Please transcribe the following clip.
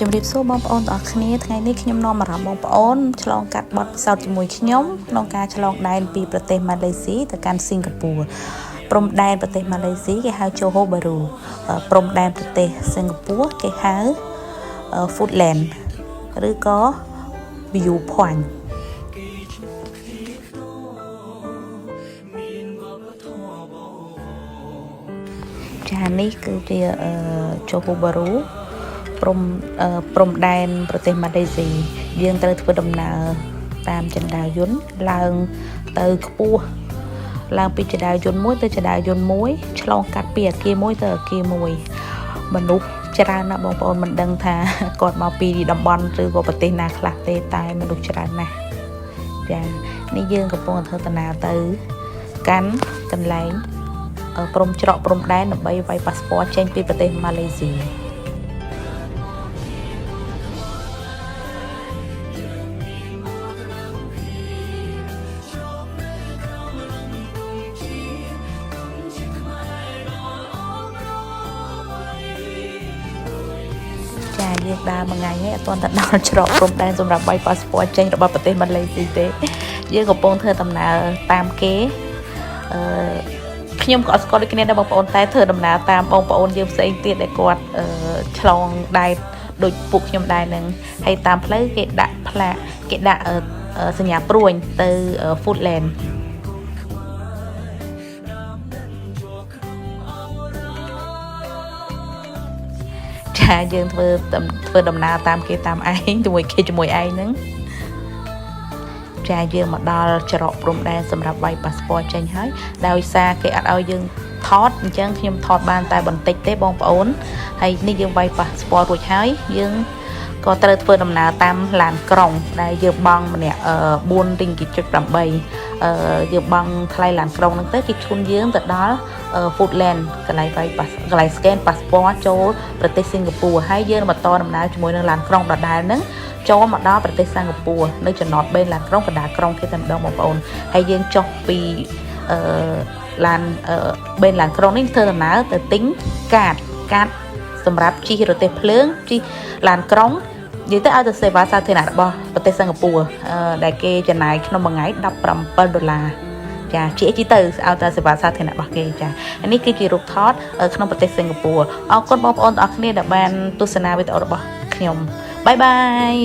ជំរាបសួរបងប្អូនទាំងអស់គ្នាថ្ងៃនេះខ្ញុំនាំអារម្មណ៍បងប្អូនឆ្លងកាត់បទពិសោធន៍ជាមួយខ្ញុំក្នុងការឆ្លងដែនពីប្រទេសម៉ាឡេស៊ីទៅកាន់សិង្ហបុរីព្រំដែនប្រទេសម៉ាឡេស៊ីគេហៅ Johor Bahru ព្រំដែនប្រទេសសិង្ហបុរីគេហៅ Foodland ឬក៏ View Point ចានេះគឺជា Johor Bahru ព្រំដែនប្រទេសម៉ាឡេស៊ីយើងត្រូវធ្វើដំណើរតាមចន្ទៅយន្តឡើងទៅខ្ពស់ឡើងពីចន្ទៅយន្តមួយទៅចន្ទៅយន្តមួយឆ្លងកាត់ពីអគារមួយទៅអគារមួយមនុស្សច្រើនណាស់បងប្អូនមិនដឹងថាគាត់មកពីតំបន់ឬក៏ប្រទេសណាខ្លះទេតែមនុស្សច្រើនណាស់ចានេះយើងកំពុងធ្វើដំណើរទៅកាន់កន្លែងព្រំច្រកព្រំដែនដើម្បីវាយប៉ាសពតចេញពីប្រទេសម៉ាឡេស៊ីយើងដើរមួយថ្ងៃហើយអត់ទាន់ទៅដល់ច្រកព្រំដែនសម្រាប់វាយប៉ាសពតចេញរបស់ប្រទេសម៉ាឡេស៊ីទេយើងកំពុងធ្វើដំណើរតាមគេខ្ញុំក៏អត់ស្គាល់ដូចគ្នាដែរបងប្អូនតែធ្វើដំណើរតាមបងប្អូនយើងផ្សេងទៀតដែលគាត់ឆ្លងដែនដូចពួកខ្ញុំដែរនឹងហើយតាមផ្លូវគេដាក់ផ្លាកគេដាក់សញ្ញាព្រួញទៅ Foodlandយើងធ្វើដំណើរតាមគេតាមឯងជាមួយគេជាមួយឯងហ្នឹងចាយើងមកដល់ច្រកព្រំដែនសម្រាប់វាយប៉ាសពតចេញហើយដោយសារគេអត់ឲ្យយើងថតអញ្ចឹងខ្ញុំថតបានតែបន្តិចទេបងប្អូនហើយនេះយើងវាយប៉ាសពតរួចហើយយើងក៏ត្រូវធ្វើដំណើរតាមឡានក្រុងដែលយើងបង់ម្នាក់4 ringgit.8យើងបង់ថ្លៃឡានក្រុងហ្នឹងទៅគេឈ្មោះយើងទៅដល់ Foodland កន្លែងវាយកន្លែង scan ប៉ាសពតចូលប្រទេសសិង្ហបុរីហើយយើងបន្តដំណើរជាមួយនឹងឡានក្រុងដដែលហ្នឹងចូលមកដល់ប្រទេសសិង្ហបុរីនៅចំណតបេនឡានក្រុងកណ្ដាលក្រុងគេតែម្ដងបងប្អូនហើយយើងចុះពីឡានបេនឡានក្រុងនេះធ្វើដំណើរទៅទិញកាតសម្រាប់ជិះរទេះភ្លើងជិះឡានក្រុងនិយាយទៅឲ្យទៅសេវាសាធារណៈរបស់ប្រទេសសិង្ហបុរីដែលគេចំណាយក្នុងមួយថ្ងៃ$17ចាជាជីទៅឲ្យតែសេវាសាធារណៈរបស់គេចានេះគឺជារូបថតក្នុងប្រទេសសិង្ហបុរីអរគុណបងប្អូនទាំងអស់គ្នាដែលបានទស្សនាវីដេអូរបស់ខ្ញុំបាយបាយ